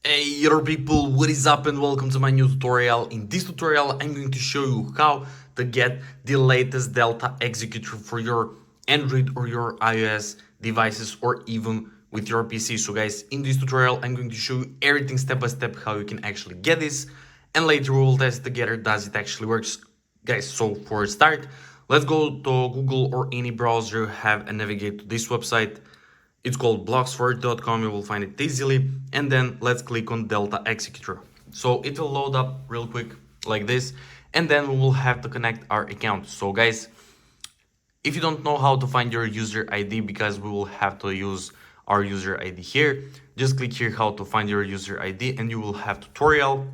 Hey your people, what is up and welcome to my new tutorial. In this tutorial I'm going to show you how to get the latest Delta Executor for your Android or your iOS devices or even with your PC. So guys, in this tutorial I'm going to show you everything step by step how you can actually get this, and later we will test together does it actually works. Guys, so for a start, let's go to Google or any browser you have and navigate to this website. It's called bloxforge.com, you will find it easily, and then let's click on Delta Executor. So it will load up real quick like this, and then we will have to connect our account. So guys, if you don't know how to find your user ID, because we will have to use our user ID here, just click here how to find your user ID and you will have tutorial,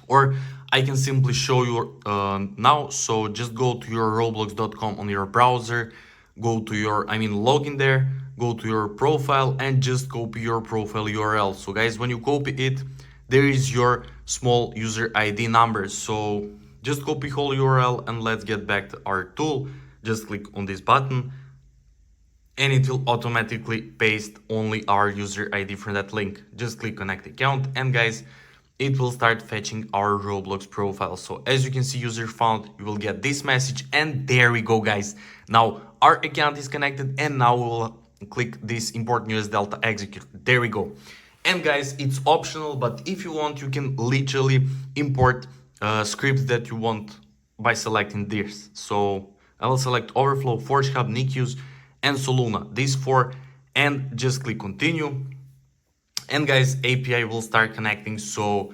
or I can simply show you now. So just go to your roblox.com on your browser, go to your, log in there, go to your profile and just copy your profile URL. So guys, when you copy it, there is your small user ID number. So just copy whole URL and let's get back to our tool. Just click on this button and it will automatically paste only our user ID from that link. Just click connect account and guys, it will start fetching our Roblox profile. So as you can see, user found, you will get this message and there we go guys. Now our account is connected and now we will click this import newest Delta Executor. There we go. And guys, it's optional, but if you want, you can literally import scripts that you want by selecting this. So I will select Overflow, Forge Hub, NICUs, and Soluna. These four, and just click continue. And guys, API will start connecting. So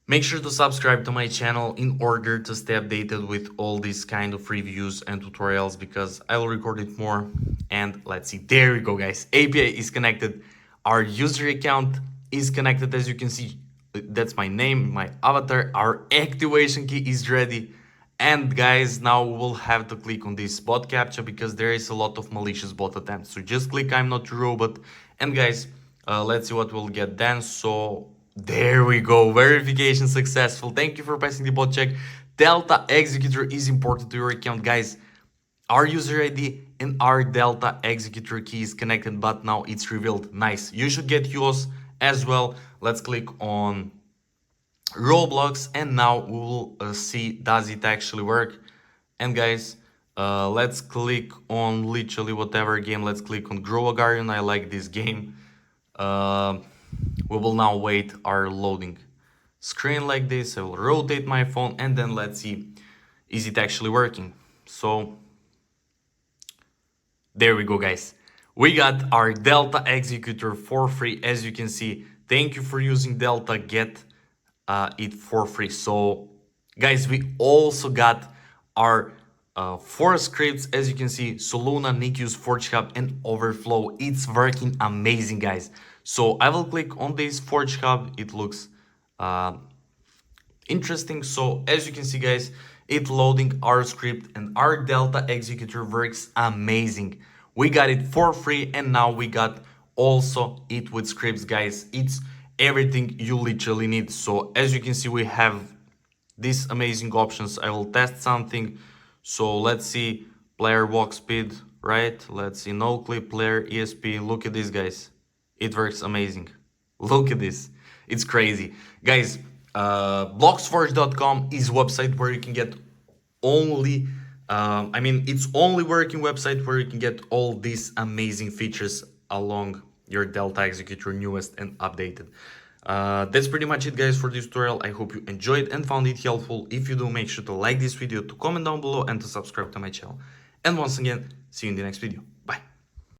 make sure to subscribe to my channel in order to stay updated with all these kind of reviews and tutorials, because I will record it more. And let's see, there we go guys, API is connected, our user account is connected. As you can see, that's my name, my avatar, our activation key is ready. And guys, now we'll have to click on this bot captcha because there is a lot of malicious bot attempts. So just click I'm not a robot, and guys, let's see what we'll get then. So there we go, verification successful. Thank you for passing the bot check. Delta Executor is imported to your account. Guys, our user ID and our Delta Executor key is connected, but now it's revealed. Nice, you should get yours as well. Let's click on Roblox and now we will see does it actually work. And guys, let's click on literally whatever game. Let's click on Grow a Guardian. I like this game. We will now wait our loading screen like this. I will rotate my phone and then let's see, is it actually working? So there we go guys, we got our Delta Executor for free. As you can see, thank you for using Delta, get it for free. So guys, we also got our 4 scripts. As you can see, Soluna, NICUs, Forge Hub, and Overflow. It's working amazing guys. So I will click on this Forge Hub. It looks interesting. So as you can see guys, it's loading our script and our Delta Executor works amazing. We got it for free and now we got also it with scripts guys. It's everything you literally need. So as you can see, we have these amazing options. I will test something. So let's see, player walk speed, right? Let's see, no clip, player ESP. Look at this guys, it works amazing. Look at this, it's crazy guys. bloxforge.com is a website where you can get only it's only working website where you can get all these amazing features along your Delta Executor newest and updated. That's pretty much it guys for this tutorial. I hope you enjoyed and found it helpful. If you do, make sure to like this video, to comment down below and to subscribe to my channel. And once again, see you in the next video.